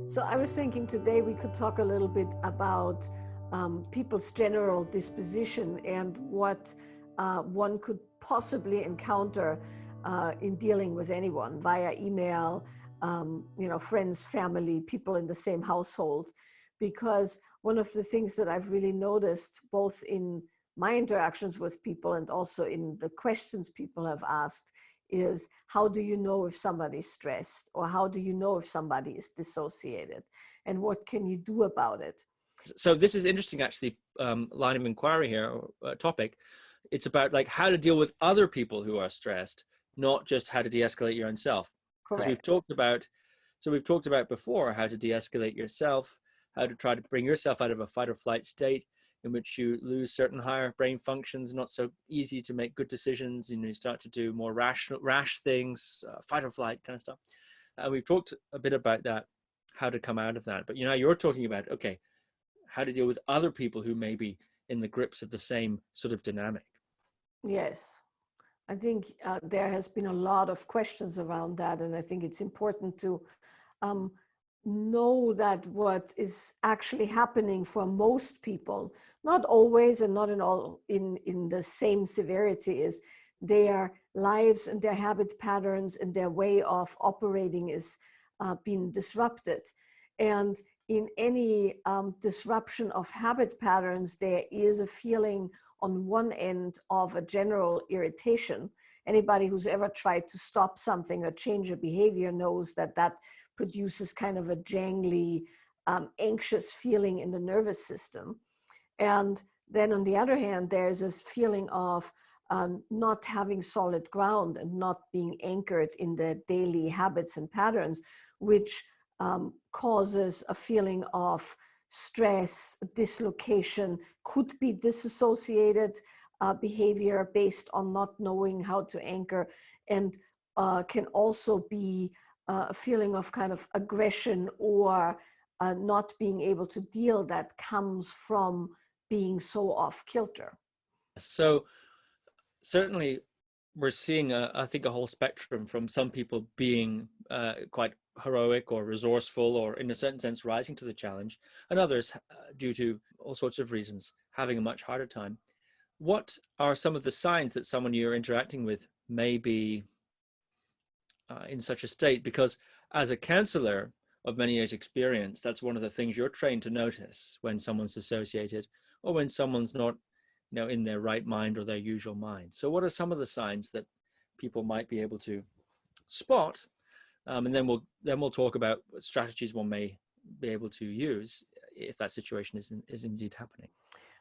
So I was thinking today we could talk a little bit about people's general disposition and what one could possibly encounter in dealing with anyone via email, friends, family, people in the same household. Because one of the things that I've really noticed, both in my interactions with people and also in the questions people have asked, is how do you know if somebody's stressed, or how do you know if somebody is dissociated, and what can you do about it? So this is interesting, actually, line of inquiry here, or topic. It's about like how to deal with other people who are stressed, not just how to de-escalate your own self. Because we've talked about before how to de-escalate yourself, how to try to bring yourself out of a fight or flight state in which you lose certain higher brain functions, not so easy to make good decisions, you start to do more rash things, fight or flight kind of stuff. And we've talked a bit about that, how to come out of that. But you're talking about, okay, how to deal with other people who may be in the grips of the same sort of dynamic. Yes, I think there has been a lot of questions around that, and I think it's important to know that what is actually happening for most people, not always and not in the same severity, is their lives and their habit patterns and their way of operating is being disrupted. And in any disruption of habit patterns, there is a feeling on one end of a general irritation. Anybody who's ever tried to stop something or change a behavior knows that that produces kind of a jangly, anxious feeling in the nervous system. And then on the other hand, there's this feeling of not having solid ground and not being anchored in the daily habits and patterns, which causes a feeling of stress, dislocation, could be dissociated behavior based on not knowing how to anchor, and can also be a feeling of kind of aggression or not being able to deal that comes from being so off kilter. So certainly we're seeing, I think, a whole spectrum from some people being quite heroic or resourceful or in a certain sense rising to the challenge, and others, due to all sorts of reasons, having a much harder time. What are some of the signs that someone you're interacting with may be in such a state? Because as a counselor of many years experience, that's one of the things you're trained to notice when someone's dissociated or when someone's not in their right mind or their usual mind. So what are some of the signs that people might be able to spot? And then we'll talk about what strategies one may be able to use if that situation is indeed happening.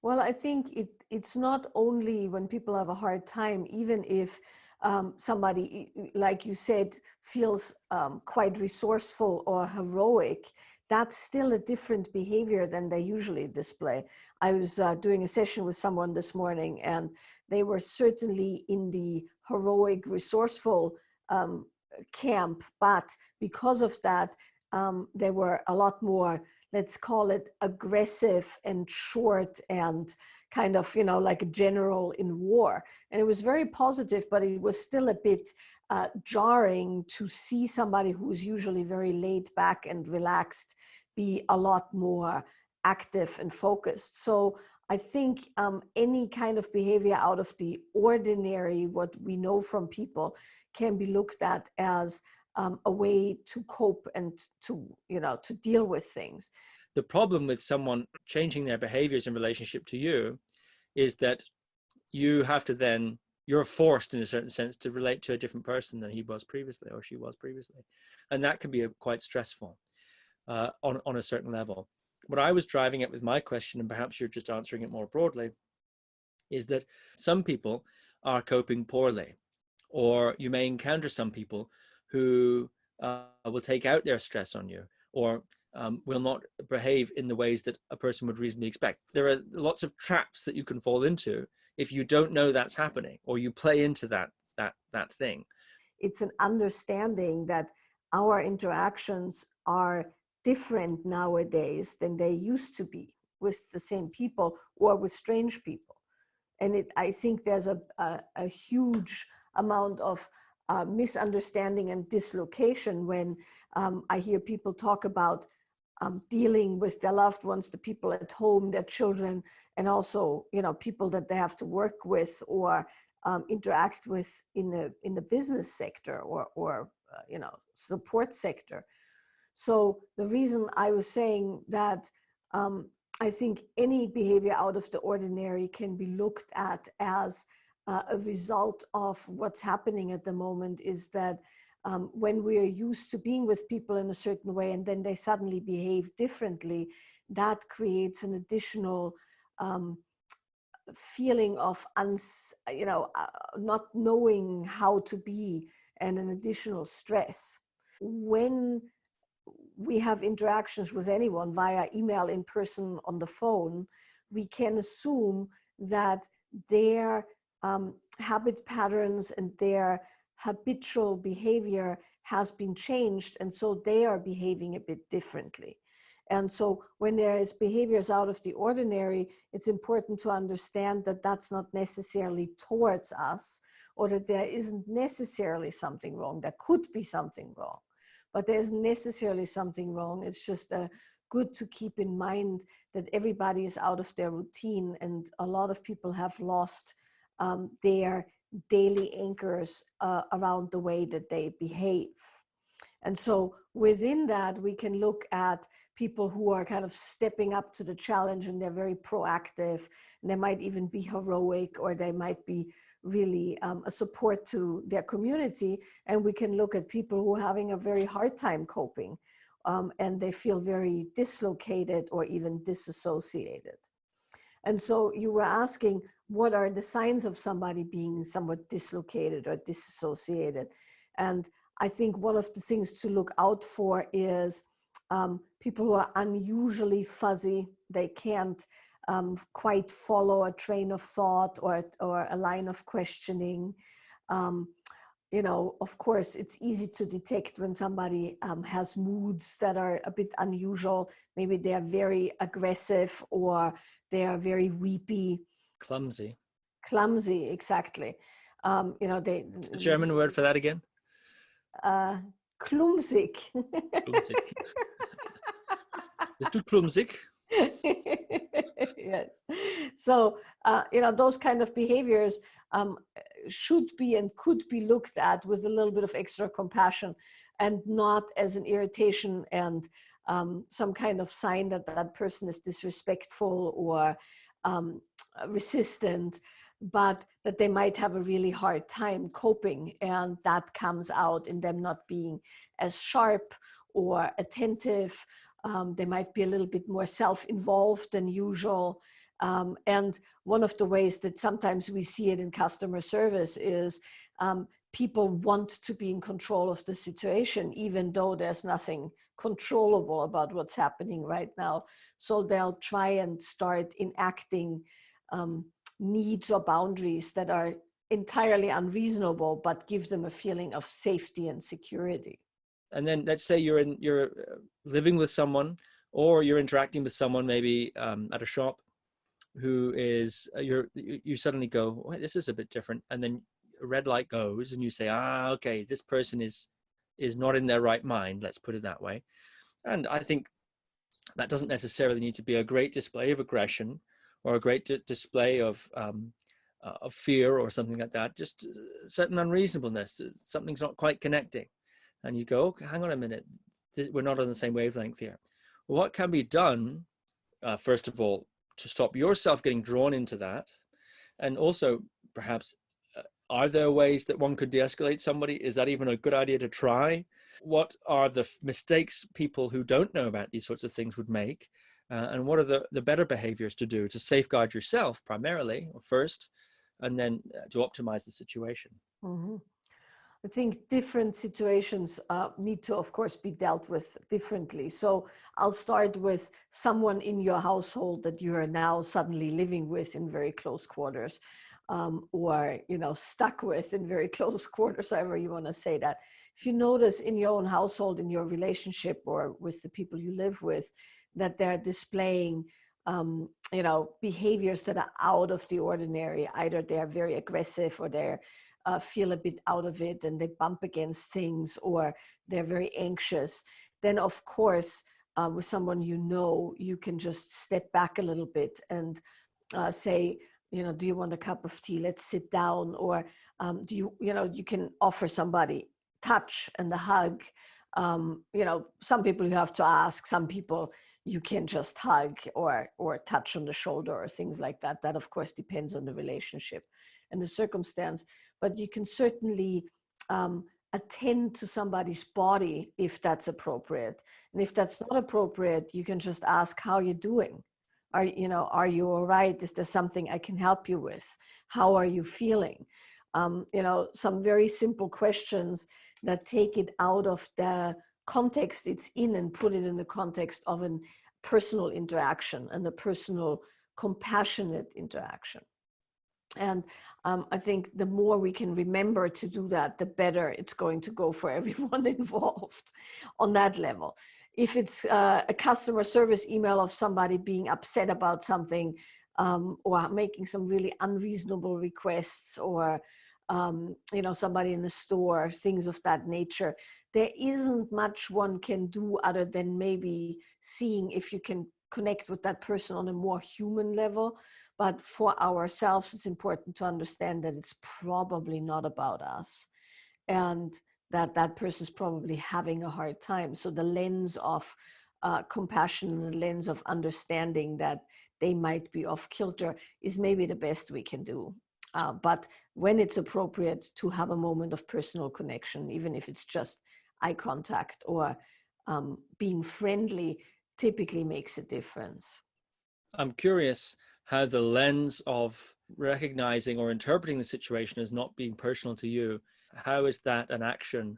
Well, I think it's not only when people have a hard time, even if somebody, like you said, feels quite resourceful or heroic, that's still a different behavior than they usually display. I was doing a session with someone this morning, and they were certainly in the heroic, resourceful camp, but because of that, they were a lot more, let's call it, aggressive and short and kind of, like a general in war. And it was very positive, but it was still a bit jarring to see somebody who's usually very laid back and relaxed be a lot more active and focused. So I think any kind of behavior out of the ordinary, what we know from people, can be looked at as a way to cope and to deal with things. The problem with someone changing their behaviors in relationship to you is that you have to then, you're forced in a certain sense to relate to a different person than he was previously or she was previously. And that can be quite stressful on a certain level. What I was driving at with my question, and perhaps you're just answering it more broadly, is that some people are coping poorly, or you may encounter some people who will take out their stress on you, or will not behave in the ways that a person would reasonably expect. There are lots of traps that you can fall into if you don't know that's happening, or you play into that thing. It's an understanding that our interactions are different nowadays than they used to be with the same people or with strange people. And I think there's a huge amount of misunderstanding and dislocation when I hear people talk about dealing with their loved ones, the people at home, their children, and also, people that they have to work with or interact with in the business sector or support sector. So the reason I was saying that I think any behavior out of the ordinary can be looked at as a result of what's happening at the moment is that when we are used to being with people in a certain way and then they suddenly behave differently, that creates an additional feeling of not knowing how to be and an additional stress. When we have interactions with anyone via email, in person, on the phone, we can assume that their habit patterns and their habitual behavior has been changed, and so they are behaving a bit differently. And so when there is behaviors out of the ordinary, it's important to understand that that's not necessarily towards us, or that there isn't necessarily something wrong. There could be something wrong, but there isn't necessarily something wrong. It's just good to keep in mind that everybody is out of their routine, and a lot of people have lost their daily anchors around the way that they behave. And so within that, we can look at people who are kind of stepping up to the challenge, and they're very proactive, and they might even be heroic, or they might be really a support to their community. And we can look at people who are having a very hard time coping, and they feel very dislocated or even disassociated. And so you were asking, what are the signs of somebody being somewhat dislocated or disassociated? And I think one of the things to look out for is people who are unusually fuzzy. They can't quite follow a train of thought or a line of questioning. Of course, it's easy to detect when somebody has moods that are a bit unusual. Maybe they are very aggressive, or they are very weepy. Clumsy. Clumsy, exactly. What's the German word for that again? Klumsig. Klumsig. Bist du klumsig? Yes. So, those kind of behaviors should be and could be looked at with a little bit of extra compassion, and not as an irritation and some kind of sign that that person is disrespectful or resistant, but that they might have a really hard time coping, and that comes out in them not being as sharp or attentive. They might be a little bit more self-involved than usual. And one of the ways that sometimes we see it in customer service is people want to be in control of the situation, even though there's nothing controllable about what's happening right now. So they'll try and start enacting needs or boundaries that are entirely unreasonable, but give them a feeling of safety and security. And then let's say you're living with someone, or you're interacting with someone maybe at a shop, who is you suddenly go, oh, this is a bit different, and then a red light goes, and you say, okay, this person is not in their right mind. Let's put it that way. And I think that doesn't necessarily need to be a great display of aggression or a great display of fear or something like that. Just certain unreasonableness. Something's not quite connecting. And you go, okay, hang on a minute, we're not on the same wavelength here. Well, what can be done, first of all, to stop yourself getting drawn into that? And also, perhaps, are there ways that one could de-escalate somebody? Is that even a good idea to try? What are the mistakes people who don't know about these sorts of things would make? And what are the better behaviors to do to safeguard yourself primarily, or first, and then to optimize the situation? Mm-hmm. I think different situations need to, of course, be dealt with differently. So I'll start with someone in your household that you are now suddenly living with in very close quarters, or stuck with in very close quarters, however you want to say that. If you notice in your own household, in your relationship, or with the people you live with, that they're displaying behaviors that are out of the ordinary, either they're very aggressive, or they're feel a bit out of it and they bump against things, or they're very anxious, then of course with someone you know, you can just step back a little bit and say, do you want a cup of tea? Let's sit down. Or you can offer somebody touch and a hug. Some people you have to ask, some people you can just hug or touch on the shoulder or things like that. That of course depends on the relationship and the circumstance, but you can certainly attend to somebody's body if that's appropriate. And if that's not appropriate, you can just ask, how are you doing? Are you all right? Is there something I can help you with? How are you feeling? Some very simple questions that take it out of the context it's in and put it in the context of a personal interaction and a personal, compassionate interaction. And I think the more we can remember to do that, the better it's going to go for everyone involved on that level. If it's a customer service email of somebody being upset about something, or making some really unreasonable requests, or somebody in the store, things of that nature, there isn't much one can do other than maybe seeing if you can connect with that person on a more human level. But for ourselves, it's important to understand that it's probably not about us, and that person's probably having a hard time. So the lens of compassion and the lens of understanding that they might be off kilter is maybe the best we can do. But when it's appropriate to have a moment of personal connection, even if it's just eye contact or being friendly, typically makes a difference. I'm curious how the lens of recognizing or interpreting the situation as not being personal to you, how is that an action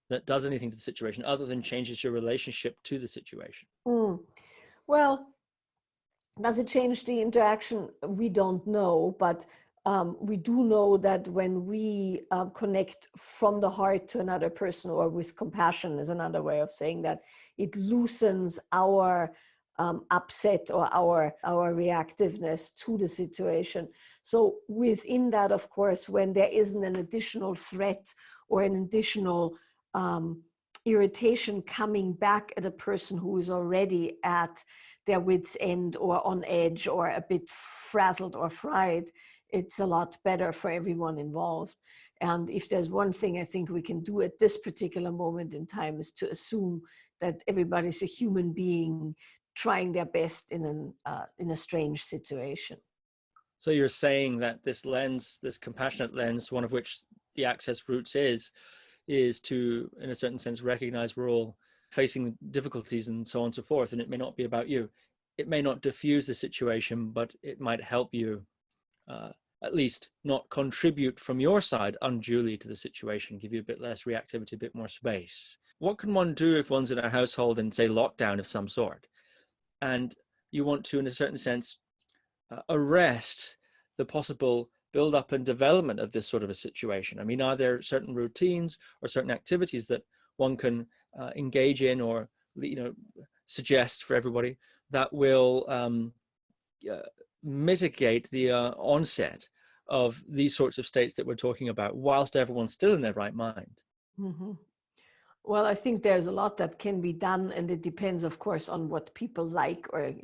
that does anything to the situation other than changes your relationship to the situation? Well, does it change the interaction? We don't know, but we do know that when we connect from the heart to another person, or with compassion is another way of saying that, it loosens our upset or our reactiveness to the situation. So within that, of course, when there isn't an additional threat or an additional irritation coming back at a person who is already at their wit's end or on edge or a bit frazzled or fried, it's a lot better for everyone involved. And if there's one thing I think we can do at this particular moment in time, is to assume that everybody's a human being trying their best in a strange situation. So you're saying that this lens, this compassionate lens, one of which the access roots is to, in a certain sense, recognize we're all facing difficulties and so on and so forth, and it may not be about you. It may not diffuse the situation, but it might help you at least not contribute from your side unduly to the situation, give you a bit less reactivity, a bit more space. What can one do if one's in a household in, say, lockdown of some sort, and you want to, in a certain sense, arrest the possible build-up and development of this sort of a situation? I mean, are there certain routines or certain activities that one can engage in, or suggest for everybody, that will mitigate the onset of these sorts of states that we're talking about, whilst everyone's still in their right mind? Mm-hmm. Well, I think there's a lot that can be done, and it depends, of course, on what people like, or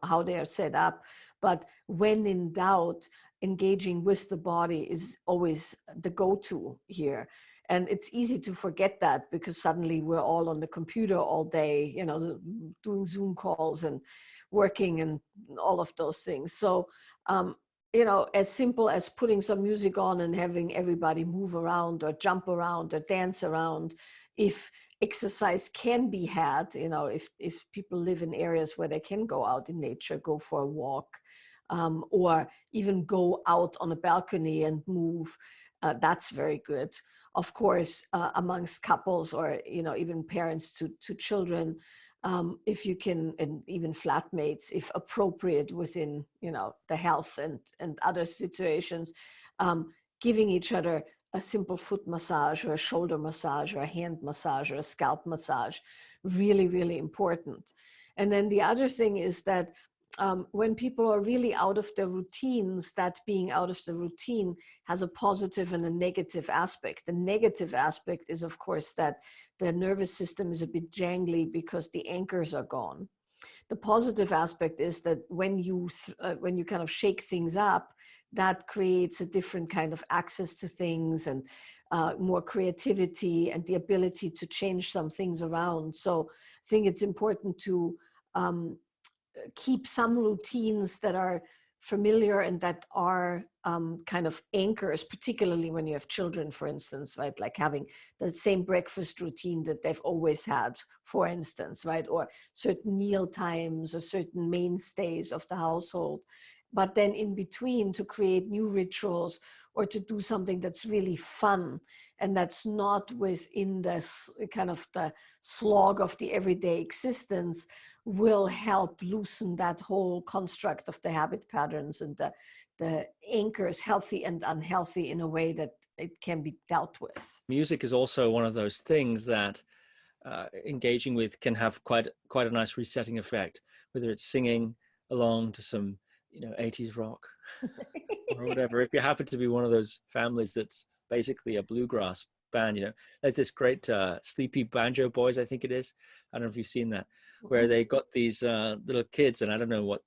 how they are set up. But when in doubt, engaging with the body is always the go-to here. And it's easy to forget that, because suddenly we're all on the computer all day, doing Zoom calls and working and all of those things. So, as simple as putting some music on and having everybody move around or jump around or dance around. If exercise can be had, if people live in areas where they can go out in nature, go for a walk, or even go out on a balcony and move, that's very good. Of course, amongst couples, or even parents to children, if you can, and even flatmates, if appropriate within the health and other situations, giving each other a simple foot massage or a shoulder massage or a hand massage or a scalp massage, really, really important. And then the other thing is that when people are really out of their routines, that being out of the routine has a positive and a negative aspect. The negative aspect is, of course, that the nervous system is a bit jangly because the anchors are gone. The positive aspect is that when you kind of shake things up, that creates a different kind of access to things and more creativity and the ability to change some things around. So I think it's important to keep some routines that are familiar and that are kind of anchors, particularly when you have children, for instance, right? Like having the same breakfast routine that they've always had, for instance, right? Or certain meal times or certain mainstays of the household. But then in between, to create new rituals or to do something that's really fun and that's not within this kind of the slog of the everyday existence, will help loosen that whole construct of the habit patterns and the anchors, healthy and unhealthy, in a way that it can be dealt with. Music is also one of those things that engaging with can have quite a nice resetting effect, whether it's singing along to some 80s rock or whatever. If you happen to be one of those families that's basically a bluegrass band, there's this great Sleepy Banjo Boys, I think it is. I don't know if you've seen that, where they got these little kids, and I don't know what,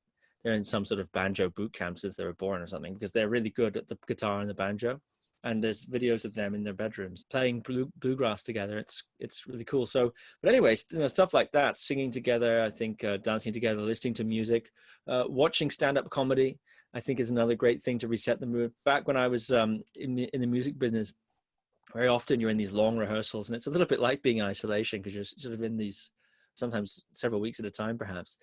they're in some sort of banjo boot camp since they were born or something, because they're really good at the guitar and the banjo. And there's videos of them in their bedrooms playing bluegrass together. It's really cool. So, but anyways, stuff like that, singing together, I think, dancing together, listening to music, watching stand-up comedy, I think is another great thing to reset the mood. Back when I was in the music business, very often you're in these long rehearsals, and it's a little bit like being in isolation, because you're sort of in these sometimes several weeks at a time, perhaps.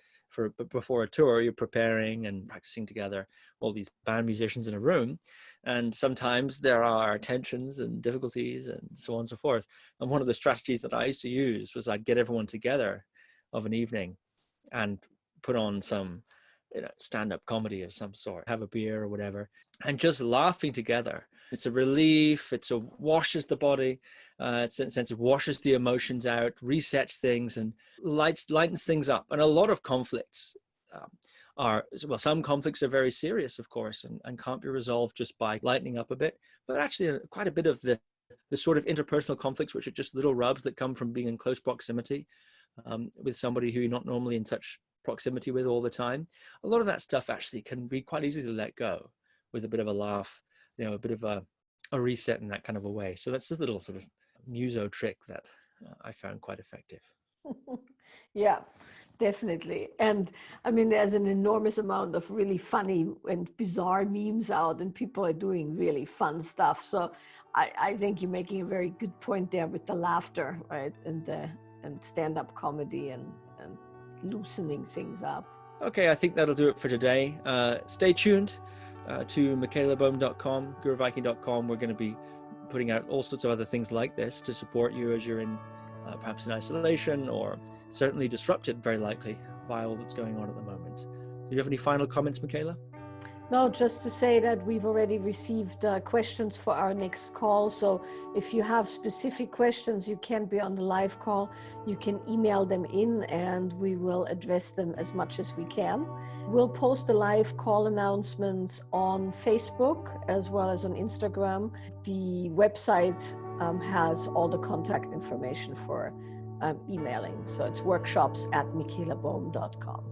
Before a tour, you're preparing and practicing together, all these band musicians in a room. And sometimes there are tensions and difficulties and so on and so forth. And one of the strategies that I used to use was I'd get everyone together of an evening and put on some stand-up comedy of some sort, have a beer or whatever, and just laughing together. It's a relief. It washes the body. It's in a sense, it washes the emotions out, resets things, and lightens things up. And a lot of conflicts some conflicts are very serious, of course, and can't be resolved just by lightening up a bit. But actually, quite a bit of the sort of interpersonal conflicts, which are just little rubs that come from being in close proximity with somebody who you're not normally in such proximity with all the time, a lot of that stuff actually can be quite easy to let go with a bit of a laugh, a bit of a reset in that kind of a way. So that's a little sort of muso trick that I found quite effective. Yeah, definitely. And I mean, there's an enormous amount of really funny and bizarre memes out, and people are doing really fun stuff. So I think you're making a very good point there with the laughter, right? And stand-up comedy and loosening things up. Okay, I think that'll do it for today. Stay tuned to michaelabohm.com, guruviking.com. We're going to be putting out all sorts of other things like this to support you as you're in perhaps in isolation, or certainly disrupted, very likely, by all that's going on at the moment. Do you have any final comments, Michaela? No, just to say that we've already received questions for our next call. So if you have specific questions, you can't be on the live call, you can email them in and we will address them as much as we can. We'll post the live call announcements on Facebook as well as on Instagram. The website has all the contact information for emailing. So it's workshops@michaelabohm.com.